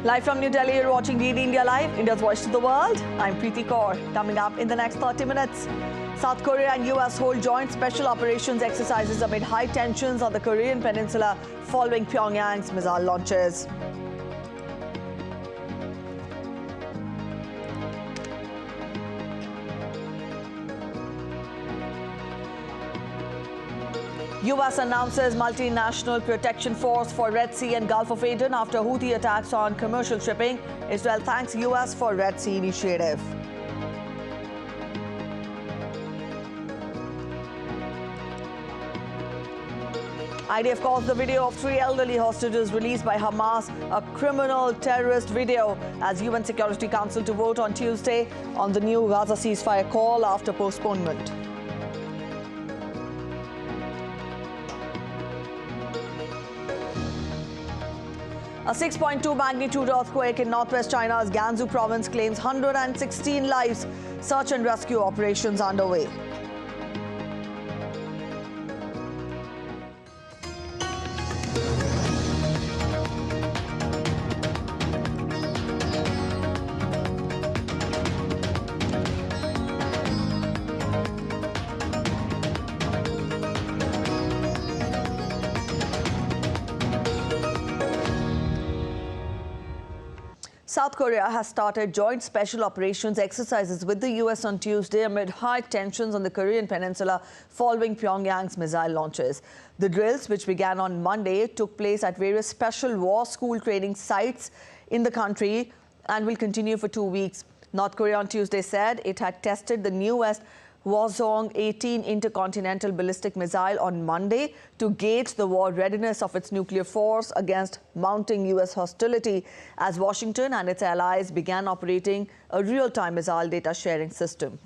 Live from New Delhi, you're watching DD India Live, India's voice to the world. I'm Preeti Kaur. Coming up in the next 30 minutes, South Korea and US hold joint special operations exercises amid high tensions on the Korean peninsula following Pyongyang's missile launches. US announces multinational protection force for Red Sea and Gulf of Aden after Houthi attacks on commercial shipping. Israel thanks US for Red Sea initiative. IDF calls the video of 3 elderly hostages released by Hamas a criminal terrorist video as UN Security Council to vote on Tuesday on the new Gaza ceasefire call after postponement. A 6.2 magnitude earthquake in northwest China's Gansu province claims 116 lives. Search and rescue operations underway. South Korea has started joint special operations exercises with the US on Tuesday amid high tensions on the Korean peninsula following Pyongyang's missile launches. The drills, which began on Monday, took place at various special war school training sites in the country and will continue for 2 weeks. North Korea on Tuesday said it had tested the newest Hwasong-18 intercontinental ballistic missile on Monday to gauge the war readiness of its nuclear force against mounting US hostility as Washington and its allies began operating a real-time missile data sharing system.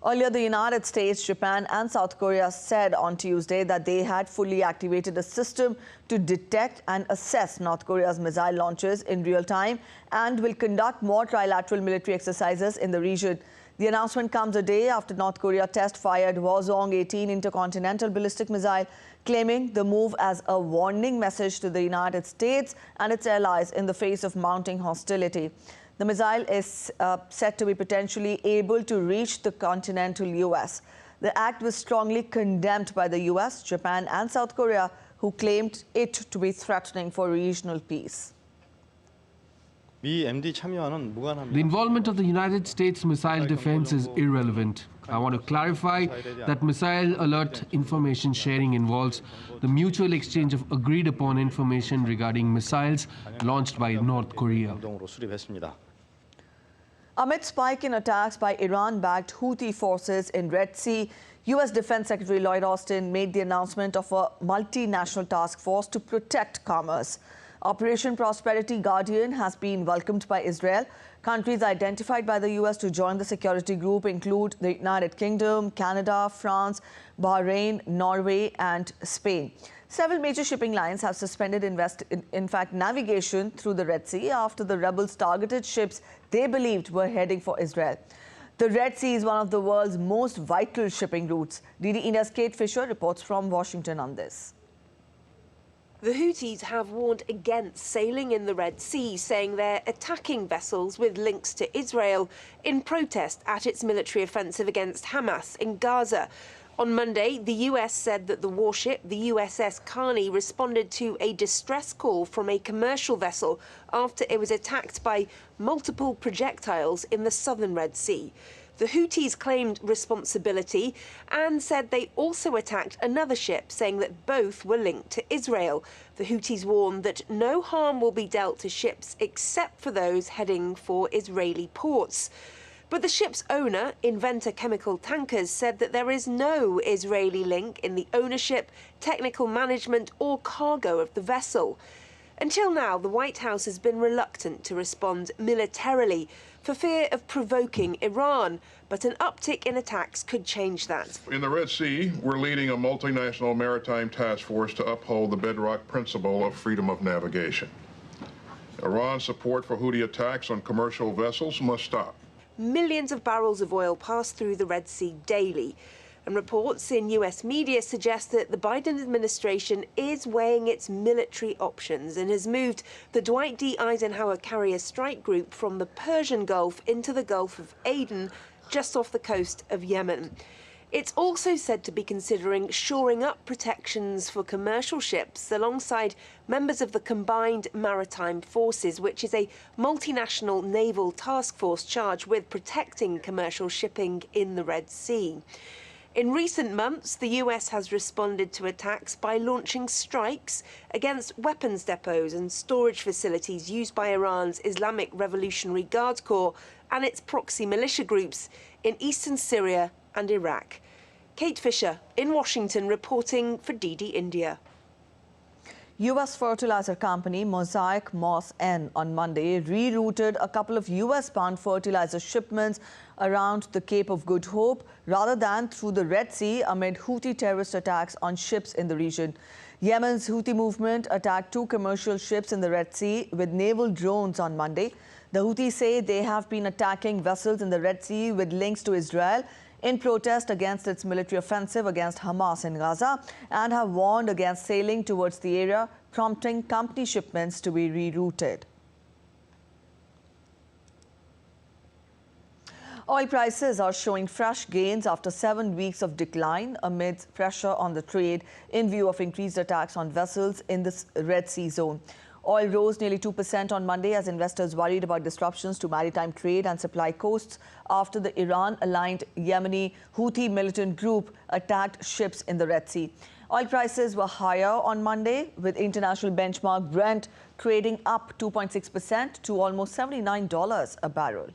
Earlier, the United States, Japan and South Korea said on Tuesday that they had fully activated a system to detect and assess North Korea's missile launches in real time and will conduct more trilateral military exercises in the region. The announcement comes a day after North Korea test-fired Hwasong-18 intercontinental ballistic missile, claiming the move as a warning message to the United States and its allies in the face of mounting hostility. The missile is said to be potentially able to reach the continental US. The act was strongly condemned by the US, Japan and South Korea, who claimed it to be threatening for regional peace. The involvement of the United States missile defense is irrelevant. I want to clarify that missile alert information sharing involves the mutual exchange of agreed upon information regarding missiles launched by North Korea. Amid spike in attacks by Iran-backed Houthi forces in Red Sea, U.S. Defense Secretary Lloyd Austin made the announcement of a multinational task force to protect commerce. Operation Prosperity Guardian has been welcomed by Israel. Countries identified by the U.S. to join the security group include the United Kingdom, Canada, France, Bahrain, Norway and Spain. Several major shipping lines have suspended navigation through the Red Sea after the rebels targeted ships they believed were heading for Israel. The Red Sea is one of the world's most vital shipping routes. DD India's Kate Fisher reports from Washington on this. The Houthis have warned against sailing in the Red Sea, saying they're attacking vessels with links to Israel in protest at its military offensive against Hamas in Gaza. On Monday, the US said that the warship, the USS Carney, responded to a distress call from a commercial vessel after it was attacked by multiple projectiles in the southern Red Sea. The Houthis claimed responsibility and said they also attacked another ship, saying that both were linked to Israel. The Houthis warned that no harm will be dealt to ships except for those heading for Israeli ports. But the ship's owner, Inventor Chemical Tankers, said that there is no Israeli link in the ownership, technical management or cargo of the vessel. Until now, the White House has been reluctant to respond militarily for fear of provoking Iran, but an uptick in attacks could change that. In the Red Sea, we're leading a multinational maritime task force to uphold the bedrock principle of freedom of navigation. Iran's support for Houthi attacks on commercial vessels must stop. Millions of barrels of oil pass through the Red Sea daily. And reports in US media suggest that the Biden administration is weighing its military options and has moved the Dwight D. Eisenhower Carrier Strike Group from the Persian Gulf into the Gulf of Aden, just off the coast of Yemen. It's also said to be considering shoring up protections for commercial ships alongside members of the Combined Maritime Forces, which is a multinational naval task force charged with protecting commercial shipping in the Red Sea. In recent months, the US has responded to attacks by launching strikes against weapons depots and storage facilities used by Iran's Islamic Revolutionary Guard Corps and its proxy militia groups in eastern Syria and Iraq. Kate Fisher in Washington reporting for DD India. U.S. fertilizer company Mosaic Moss N on Monday rerouted a couple of U.S.-bound fertilizer shipments around the Cape of Good Hope rather than through the Red Sea amid Houthi terrorist attacks on ships in the region. Yemen's Houthi movement attacked 2 commercial ships in the Red Sea with naval drones on Monday. The Houthis say they have been attacking vessels in the Red Sea with links to Israel in protest against its military offensive against Hamas in Gaza and have warned against sailing towards the area, prompting company shipments to be rerouted. Oil prices are showing fresh gains after 7 weeks of decline amidst pressure on the trade in view of increased attacks on vessels in the Red Sea zone. Oil rose nearly 2% on Monday as investors worried about disruptions to maritime trade and supply costs after the Iran-aligned Yemeni Houthi militant group attacked ships in the Red Sea. Oil prices were higher on Monday, with international benchmark Brent trading up 2.6% to almost $79 a barrel.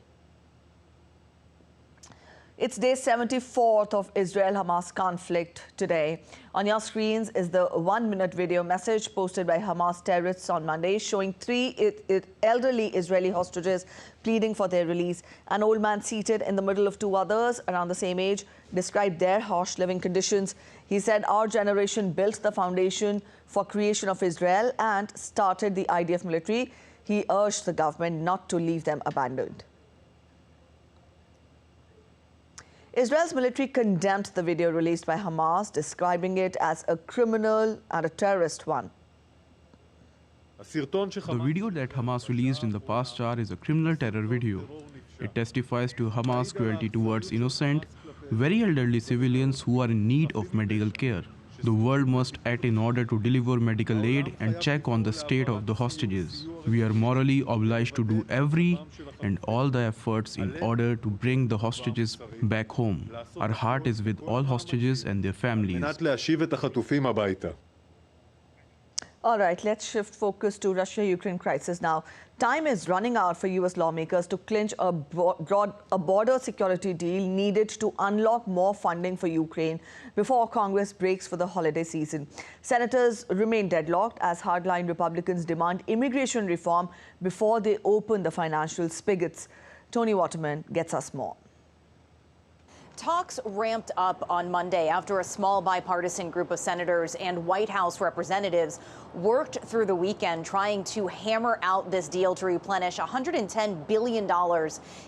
It's day 74th of Israel-Hamas conflict today. On your screens is the 1-minute video message posted by Hamas terrorists on Monday showing 3 elderly Israeli hostages pleading for their release. An old man seated in the middle of 2 others around the same age described their harsh living conditions. He said, "Our generation built the foundation for creation of Israel and started the IDF military." He urged the government not to leave them abandoned. Israel's military condemned the video released by Hamas, describing it as a criminal and a terrorist one. The video that Hamas released in the past hour is a criminal terror video. It testifies to Hamas' cruelty towards innocent, very elderly civilians who are in need of medical care. The world must act in order to deliver medical aid and check on the state of the hostages. We are morally obliged to do every and all the efforts in order to bring the hostages back home. Our heart is with all hostages and their families. All right, let's shift focus to Russia-Ukraine crisis now. Time is running out for U.S. lawmakers to clinch a border security deal needed to unlock more funding for Ukraine before Congress breaks for the holiday season. Senators remain deadlocked as hardline Republicans demand immigration reform before they open the financial spigots. Tony Waterman gets us more. Talks ramped up on Monday after a small bipartisan group of senators and White House representatives worked through the weekend trying to hammer out this deal to replenish $110 billion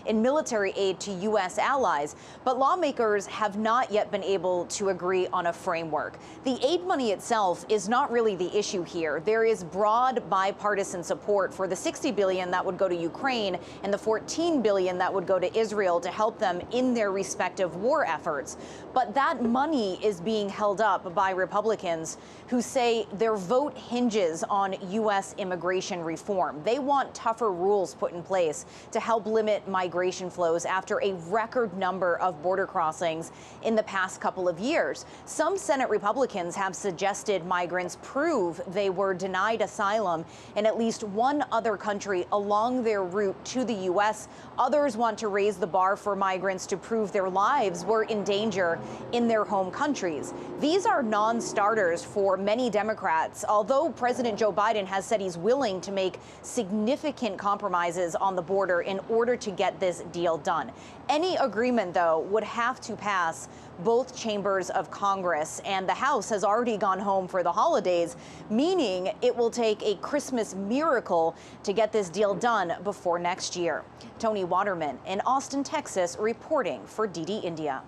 in military aid to U.S. allies. But lawmakers have not yet been able to agree on a framework. The aid money itself is not really the issue here. There is broad bipartisan support for the $60 billion that would go to Ukraine and the $14 billion that would go to Israel to help them in their respective war efforts. But that money is being held up by Republicans who say their vote hinges on U.S. immigration reform. They want tougher rules put in place to help limit migration flows after a record number of border crossings in the past couple of years. Some Senate Republicans have suggested migrants prove they were denied asylum in at least one other country along their route to the U.S. Others want to raise the bar for migrants to prove their lives were in danger in their home countries. These are non-starters for many Democrats, although President Joe Biden has said he's willing to make significant compromises on the border in order to get this deal done. Any agreement, though, would have to pass both chambers of Congress, and the House has already gone home for the holidays, meaning it will take a Christmas miracle to get this deal done before next year. Tony Waterman in Austin, Texas, reporting for DD India.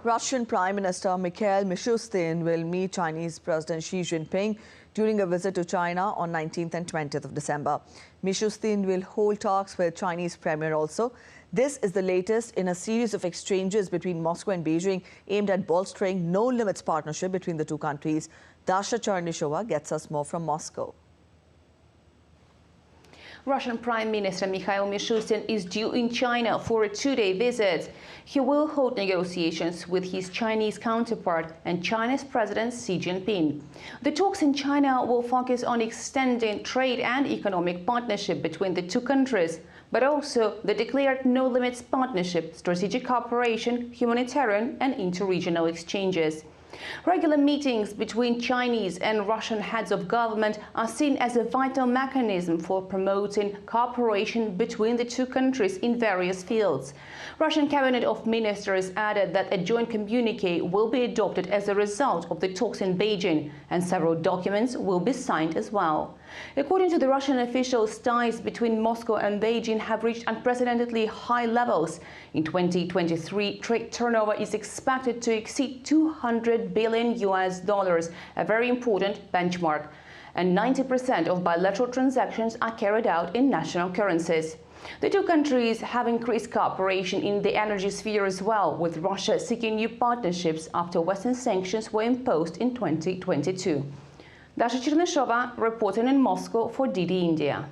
Russian Prime Minister Mikhail Mishustin will meet Chinese President Xi Jinping during a visit to China on 19th and 20th of December. Mishustin will hold talks with Chinese Premier also. This is the latest in a series of exchanges between Moscow and Beijing aimed at bolstering no-limits partnership between the two countries. Dasha Charnishova gets us more from Moscow. Russian Prime Minister Mikhail Mishustin is due in China for a two-day visit. He will hold negotiations with his Chinese counterpart and China's President Xi Jinping. The talks in China will focus on extending trade and economic partnership between the two countries, but also the declared no-limits partnership, strategic cooperation, humanitarian and inter-regional exchanges. Regular meetings between Chinese and Russian heads of government are seen as a vital mechanism for promoting cooperation between the two countries in various fields. Russian Cabinet of Ministers added that a joint communique will be adopted as a result of the talks in Beijing, and several documents will be signed as well. According to the Russian officials, ties between Moscow and Beijing have reached unprecedentedly high levels. In 2023, trade turnover is expected to exceed $200 billion, a very important benchmark. And 90% of bilateral transactions are carried out in national currencies. The two countries have increased cooperation in the energy sphere as well, with Russia seeking new partnerships after Western sanctions were imposed in 2022. Dasha Charnishova reporting in Moscow for DD India.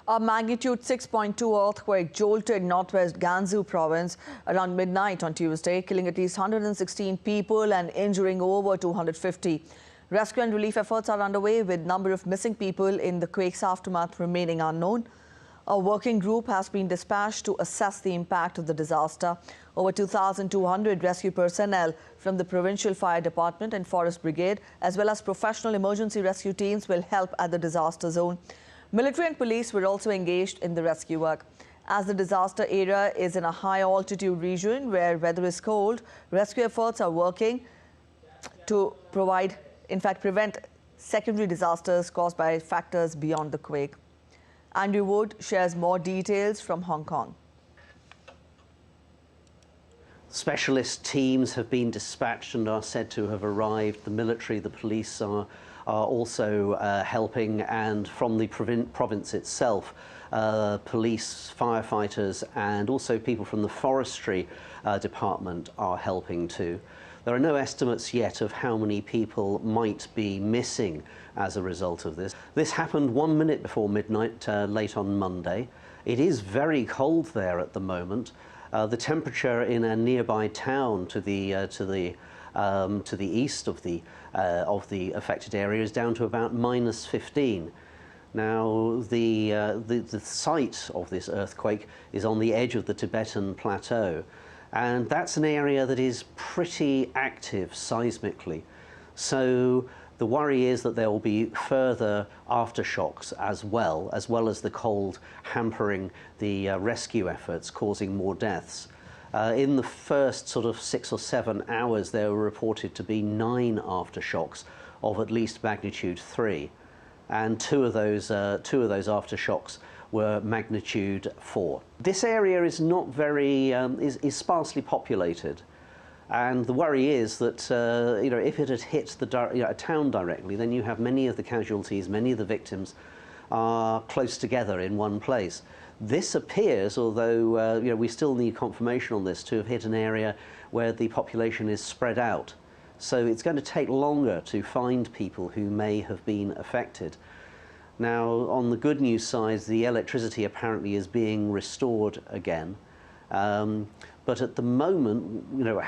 A magnitude 6.2 earthquake jolted northwest Gansu province around midnight on Tuesday, killing at least 116 people and injuring over 250. Rescue and relief efforts are underway, with number of missing people in the quake's aftermath remaining unknown. A working group has been dispatched to assess the impact of the disaster. Over 2,200 rescue personnel from the Provincial Fire Department and Forest Brigade, as well as professional emergency rescue teams, will help at the disaster zone. Military and police were also engaged in the rescue work. As the disaster area is in a high-altitude region where weather is cold, rescue efforts are working to prevent secondary disasters caused by factors beyond the quake. Andrew Wood shares more details from Hong Kong. Specialist teams have been dispatched and are said to have arrived. The military, the police are also helping, and from the province itself, police, firefighters and also people from the forestry department are helping too. There are no estimates yet of how many people might be missing as a result of this. This happened 1 minute before midnight late on Monday. It is very cold there at the moment. The temperature in a nearby town to the east of the affected area is down to about -15. Now, the site of this earthquake is on the edge of the Tibetan plateau, and that's an area that is pretty active seismically. So the worry is that there will be further aftershocks as well as the cold hampering the rescue efforts, causing more deaths. In the first sort of 6 or 7 hours, there were reported to be 9 aftershocks of at least magnitude 3, and two of those aftershocks were magnitude 4. This area is not very is sparsely populated, and the worry is that if it had hit a town directly, then you have many of the casualties, many of the victims are close together in one place. This appears, although we still need confirmation on this, to have hit an area where the population is spread out. So it's going to take longer to find people who may have been affected. Now, on the good news side, the electricity apparently is being restored again. But at the moment,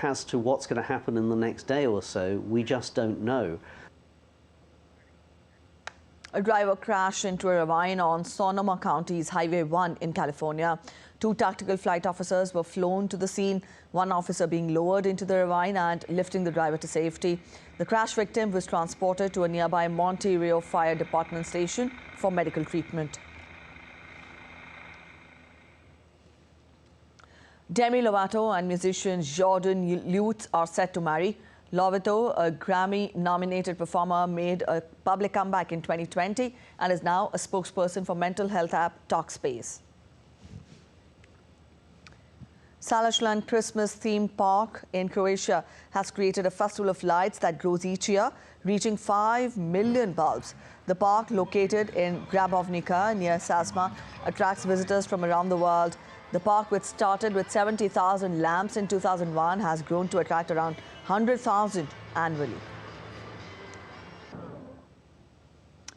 as to what's going to happen in the next day or so, we just don't know. A driver crashed into a ravine on Sonoma County's Highway 1 in California. 2 tactical flight officers were flown to the scene, one officer being lowered into the ravine and lifting the driver to safety. The crash victim was transported to a nearby Monte Rio Fire Department station for medical treatment. Demi Lovato and musician Jordan Lutz are set to marry. Lovato, a Grammy-nominated performer, made a public comeback in 2020 and is now a spokesperson for mental health app Talkspace. Salashland Christmas theme park in Croatia has created a festival of lights that grows each year, reaching 5 million bulbs. The park, located in Grabovnica near Sasma, attracts visitors from around the world. The park, which started with 70,000 lamps in 2001, has grown to attract around 100,000 annually.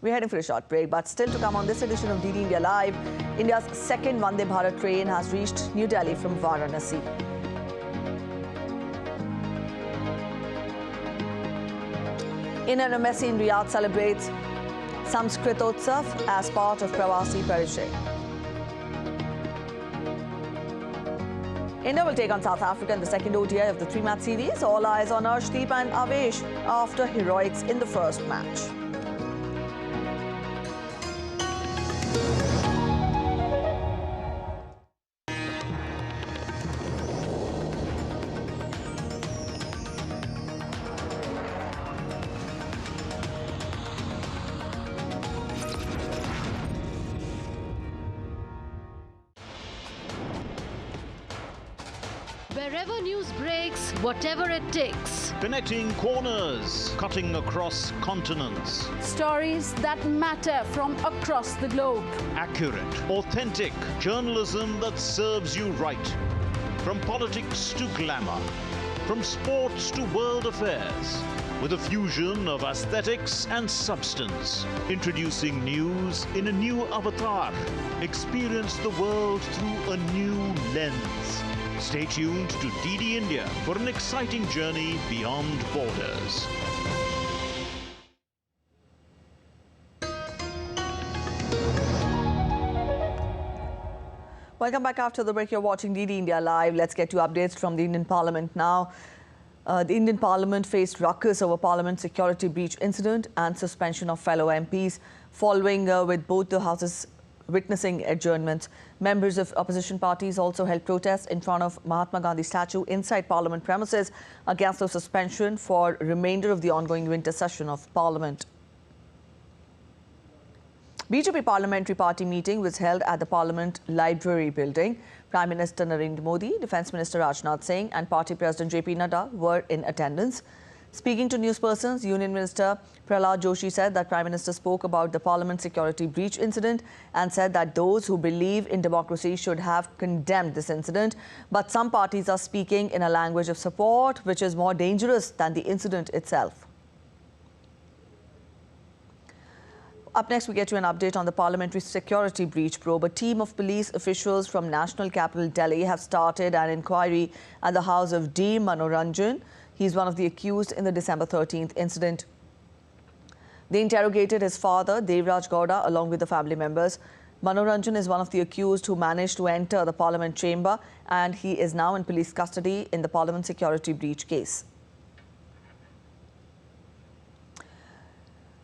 We're heading for a short break, but still to come on this edition of DD India Live, India's second Vande Bharat train has reached New Delhi from Varanasi. Indian Embassy in Riyadh celebrates Samskritotsav as part of Pravasi Pariksha. India will take on South Africa in the second ODI of the three-match series. All eyes on Arshdeep and Avesh after heroics in the first match. Wherever news breaks, whatever it takes. Connecting corners, cutting across continents. Stories that matter from across the globe. Accurate, authentic journalism that serves you right. From politics to glamour, from sports to world affairs. With a fusion of aesthetics and substance. Introducing news in a new avatar. Experience the world through a new lens. Stay tuned to DD India for an exciting journey beyond borders. Welcome back after the break. You're watching DD India Live. Let's get to updates from the Indian Parliament now. The Indian Parliament faced ruckus over Parliament security breach incident and suspension of fellow MPs following with both the houses witnessing adjournments. Members of opposition parties also held protests in front of Mahatma Gandhi statue inside Parliament premises against the suspension for remainder of the ongoing winter session of Parliament. BJP Parliamentary Party meeting was held at the Parliament Library building. Prime Minister Narendra Modi, Defence Minister Rajnath Singh and Party President JP Nadda were in attendance. Speaking to newspersons, Union Minister Prahlad Joshi said that Prime Minister spoke about the Parliament security breach incident and said that those who believe in democracy should have condemned this incident. But some parties are speaking in a language of support, which is more dangerous than the incident itself. Up next, we get you an update on the parliamentary security breach probe. A team of police officials from National Capital Delhi have started an inquiry at the house of D. Manoranjan. He's one of the accused in the December 13th incident. They interrogated his father, Devraj Gowda, along with the family members. Manoranjan is one of the accused who managed to enter the Parliament chamber, and he is now in police custody in the Parliament security breach case.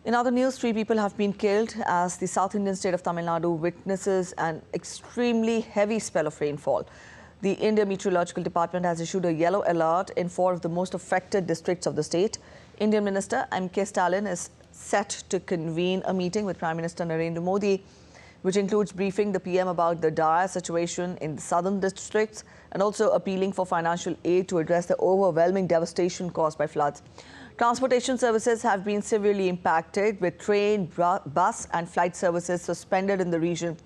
In other news, 3 people have been killed as the South Indian state of Tamil Nadu witnesses an extremely heavy spell of rainfall. The India Meteorological Department has issued a yellow alert in 4 of the most affected districts of the state. Indian Minister M.K. Stalin is set to convene a meeting with Prime Minister Narendra Modi, which includes briefing the PM about the dire situation in the southern districts and also appealing for financial aid to address the overwhelming devastation caused by floods. Transportation services have been severely impacted, with train, bus and flight services suspended in the region.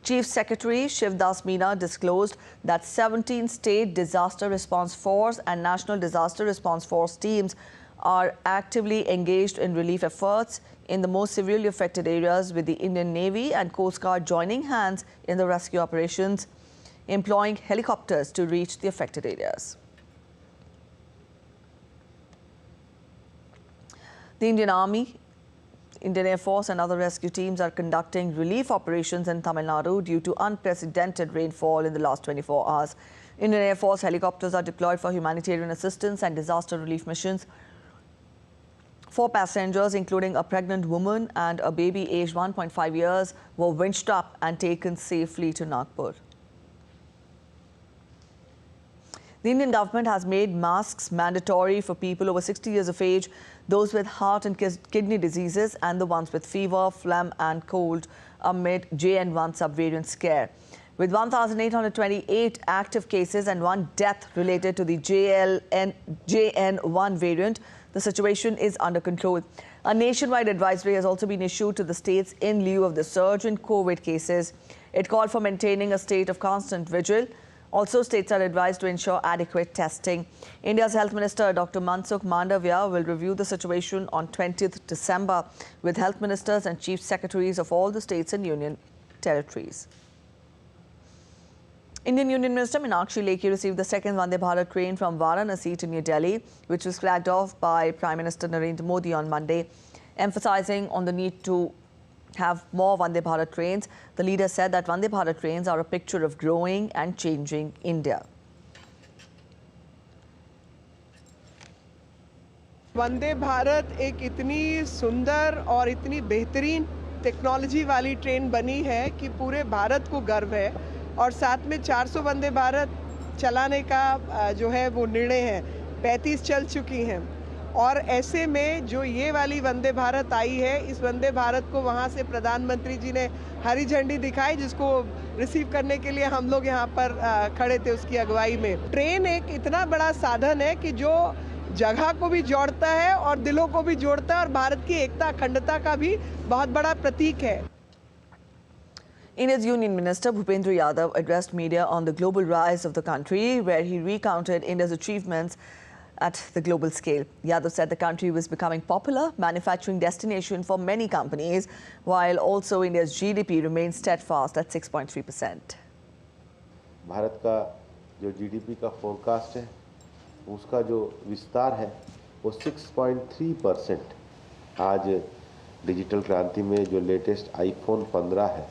Chief Secretary Shiv Das Meena disclosed that 17 state disaster response force and national disaster response force teams are actively engaged in relief efforts in the most severely affected areas, with the Indian Navy and Coast Guard joining hands in the rescue operations, employing helicopters to reach the affected areas. The Indian Army, Indian Air Force and other rescue teams are conducting relief operations in Tamil Nadu due to unprecedented rainfall in the last 24 hours. Indian Air Force helicopters are deployed for humanitarian assistance and disaster relief missions. 4 passengers, including a pregnant woman and a baby aged 1.5 years, were winched up and taken safely to Nagpur. The Indian government has made masks mandatory for people over 60 years of age, those with heart and kidney diseases and the ones with fever, phlegm and cold amid JN1 subvariant scare. With 1,828 active cases and 1 death related to the JN1 variant, the situation is under control. A nationwide advisory has also been issued to the states in lieu of the surge in COVID cases. It called for maintaining a state of constant vigil. Also, states are advised to ensure adequate testing. India's Health Minister Dr. Mansukh Mandavia will review the situation on 20th December with health ministers and chief secretaries of all the states and union territories. Indian Union Minister Meenakshi Lekhi received the second Vande Bharat train from Varanasi to New Delhi, which was flagged off by Prime Minister Narendra Modi on Monday. Emphasizing on the need to have more Vande Bharat trains, the leader said that Vande Bharat trains are a picture of growing and changing India. Vande Bharat एक इतनी सुंदर और इतनी बेहतरीन technology वाली train बनी है कि पूरे भारत को गर्व है और साथ में 400 वंदे भारत चलाने का जो है वो निर्णय है 35 चल चुकी हैं और ऐसे में जो ये वाली वंदे भारत आई है इस वंदे भारत को वहाँ से प्रधानमंत्री जी ने हरी झंडी दिखाई जिसको रिसीव करने के लिए हम लोग यहाँ पर खड़े थे उसकी अगुवाई में। ट्रेन एक इतना बड़ा साधन है कि जो जगह को भी जोड़ता है और दिलों को भी जोड़ता है और भारत की एकता अखंडता का भी बहुत बड़ा प्रतीक है। India's Union Minister Bhupendra Yadav addressed media on the global rise of the country, where he recounted India's achievements at the global scale. Yadav said the country was becoming popular manufacturing destination for many companies, while also India's GDP remains steadfast at 6.3%. Bharat का जो GDP का forecast है, उसका जो विस्तार है, वो 6.3%। आज डिजिटल क्रांति में जो लेटेस्ट आईफोन 15 है,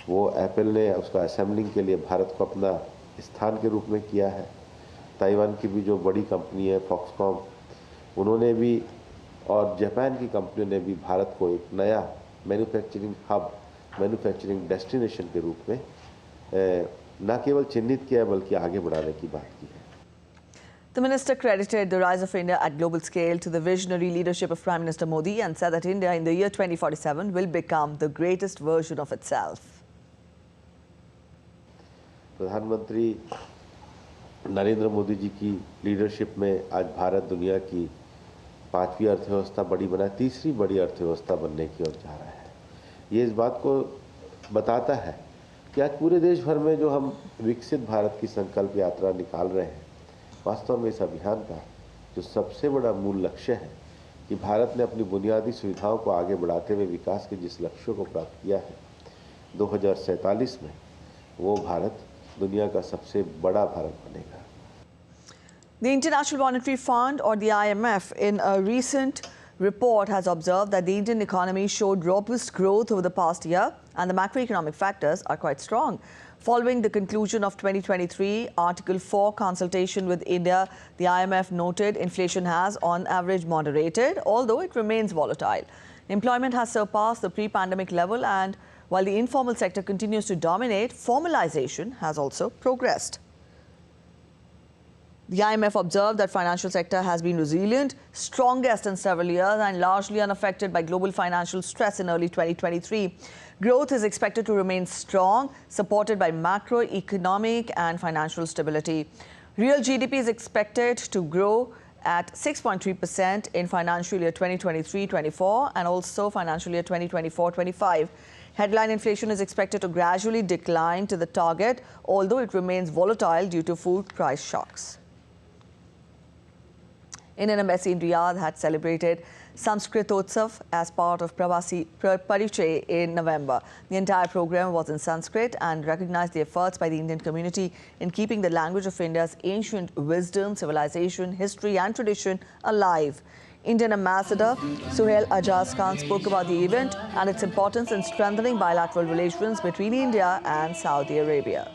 वो एप्पल ने उसका असेंबलिंग के लिए भारत को अपना स्थान के रूप में किया है। ताइवान की भी जो बड़ी कंपनी है फॉक्सकॉम, उन्होंने भी और जापान की कंपनियों ने भी भारत को एक नया मैन्युफैक्चरिंग हब, मैन्युफैक्चरिंग डेस्टिनेशन के रूप में न केवल चिन्हित किया बल्कि आगे बढ़ाने की बात की है। The minister credited the rise of India at global scale to the visionary leadership of Prime Minister Modi and said that India in the year 2047 will become the greatest version of itself. प्रधानमंत्री नरेंद्र मोदी जी की leadership में आज भारत दुनिया की 5वीं अर्थव्यवस्था बड़ी बना, तीसरी बड़ी अर्थव्यवस्था बनने की ओर जा रहा है। ये इस बात को बताता है कि आज पूरे देश भर में जो हम विकसित भारत की संकल्प यात्रा निकाल रहे हैं, वास्तव में इस अभियान का जो सबसे बड़ा मूल लक्ष्य है कि भारत ने अपनी बुनियादी सुविधाओं को आगे बढ़ाते हुए विकास के जिस लक्ष्यों को प्राप्त किया है 2047 में, वो भारत दुनिया का सबसे बड़ा भारत बनेगा। The International Monetary Fund, or the IMF, in a recent report has observed that the Indian economy showed robust growth over the past year and the macroeconomic factors are quite strong. Following the conclusion of 2023 Article 4 consultation with India, the IMF noted inflation has on average moderated, although it remains volatile. Employment has surpassed the pre-pandemic level, and while the informal sector continues to dominate, formalization has also progressed. The IMF observed that financial sector has been resilient, strongest in several years and largely unaffected by global financial stress in early 2023. Growth is expected to remain strong, supported by macroeconomic and financial stability. Real GDP is expected to grow at 6.3% in financial year 2023-24 and also financial year 2024-25. Headline inflation is expected to gradually decline to the target, although it remains volatile due to food price shocks. Indian Embassy in Riyadh had celebrated Sanskritotsav as part of Pravasi Parichay in November. The entire program was in Sanskrit and recognized the efforts by the Indian community in keeping the language of India's ancient wisdom, civilization, history and tradition alive. Indian Ambassador Suhail Ajaz Khan spoke about the event and its importance in strengthening bilateral relations between India and Saudi Arabia.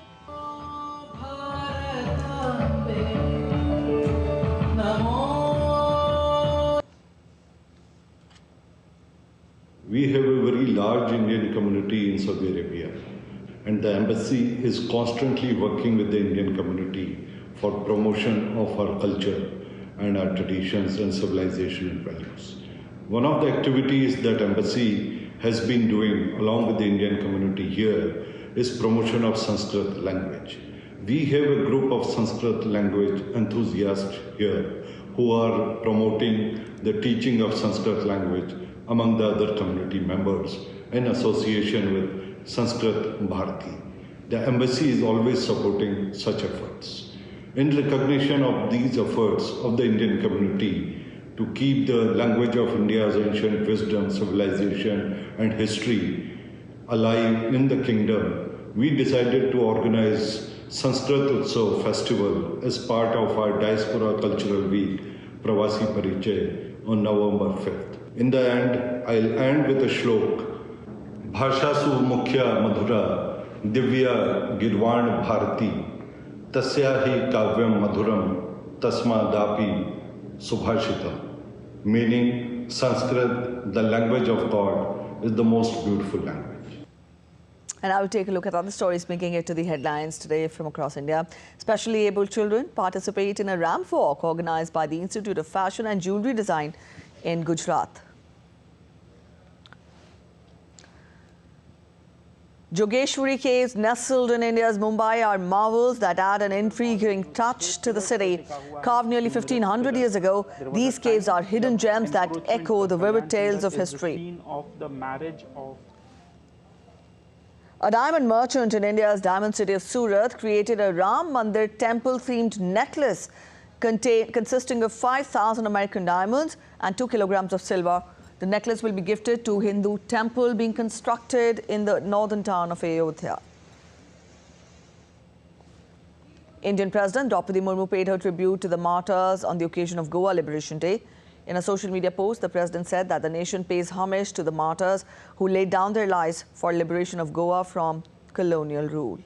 We have a very large Indian community in Saudi Arabia, and the embassy is constantly working with the Indian community for promotion of our culture and our traditions and civilization and values. One of the activities that embassy has been doing along with the Indian community here is promotion of Sanskrit language. We have a group of Sanskrit language enthusiasts here who are promoting the teaching of Sanskrit language among the other community members in association with Prasar Bharati. The embassy is always supporting such efforts. In recognition of these efforts of the Indian community to keep the language of India's ancient wisdom, civilization and history alive in the kingdom, we decided to organize Sanskrit Utsav festival as part of our Diaspora Cultural Week, Pravasi Parichay, on November 5th. In the end, I'll end with a shlok. Bhashasu Mukhya Madhura Divya Girvan Bharati Tasyahi Kavyam Madhuram Tasmadapi Subhashita. Meaning, Sanskrit, the language of God, is the most beautiful language. And I will take a look at other stories making it to the headlines today from across India. Specially abled children participate in a ramp walk organized by the Institute of Fashion and Jewellery Design in Gujarat. Jogeshwari caves nestled in India's Mumbai are marvels that add an intriguing touch to the city. Carved nearly 1500 years ago, these caves are hidden gems that echo the vivid tales of history. A diamond merchant in India's diamond city of Surat created a Ram Mandir temple-themed necklace consisting of 5,000 American diamonds and 2 kilograms of silver. The necklace will be gifted to Hindu temple being constructed in the northern town of Ayodhya. Indian President Draupadi Murmu paid her tribute to the martyrs on the occasion of Goa Liberation Day. In a social media post, the President said that the nation pays homage to the martyrs who laid down their lives for liberation of Goa from colonial rule.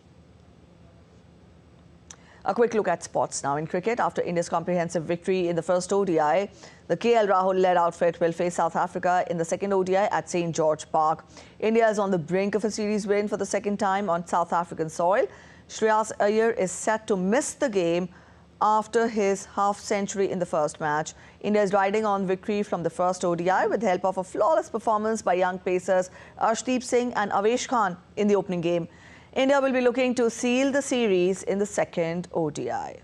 A quick look at sports now. In cricket, after India's comprehensive victory in the first ODI, the KL Rahul-led outfit will face South Africa in the second ODI at St. George Park. India is on the brink of a series win for the second time on South African soil. Shreyas Iyer is set to miss the game after his half-century in the first match. India is riding on victory from the first ODI with the help of a flawless performance by young pacers Arshdeep Singh and Avesh Khan in the opening game. India will be looking to seal the series in the second ODI.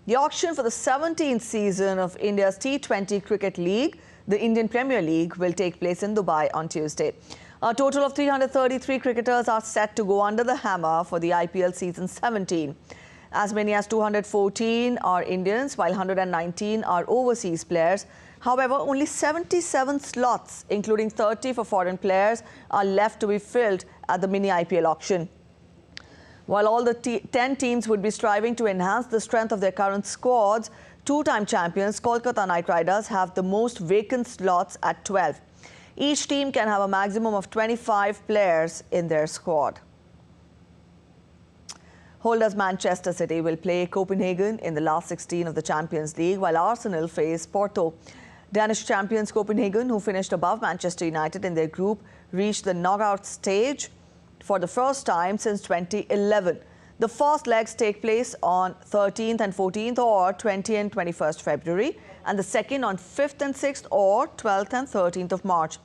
The auction for the 17th season of India's T20 Cricket League, the Indian Premier League, will take place in Dubai on Tuesday. A total of 333 cricketers are set to go under the hammer for the IPL season 17. As many as 214 are Indians, while 119 are overseas players. However, only 77 slots, including 30 for foreign players, are left to be filled at the mini IPL auction. While all the 10 teams would be striving to enhance the strength of their current squads, two-time champions Kolkata Knight Riders have the most vacant slots at 12. Each team can have a maximum of 25 players in their squad. Holders Manchester City will play Copenhagen in the last 16 of the Champions League, while Arsenal face Porto. Danish champions Copenhagen, who finished above Manchester United in their group, reached the knockout stage for the first time since 2011. The first legs take place on 13th and 14th or 20th and 21st February, and the second on 5th and 6th or 12th and 13th of March.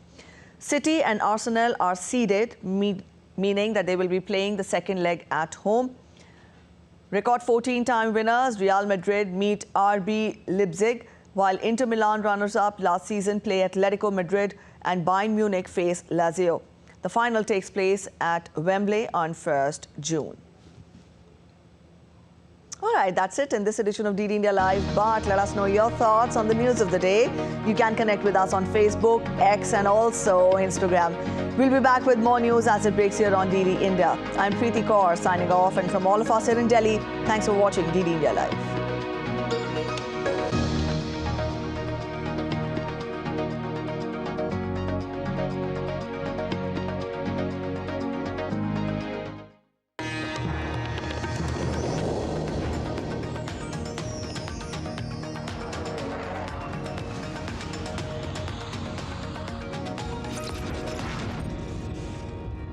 City and Arsenal are seeded, meaning that they will be playing the second leg at home. Record 14-time winners Real Madrid meet RB Leipzig, while Inter Milan runners-up last season play Atletico Madrid and Bayern Munich face Lazio. The final takes place at Wembley on 1st June. All right, that's it in this edition of DD India Live. But let us know your thoughts on the news of the day. You can connect with us on Facebook, X and also Instagram. We'll be back with more news as it breaks here on DD India. I'm Preeti Kaur signing off, and from all of us here in Delhi, thanks for watching DD India Live.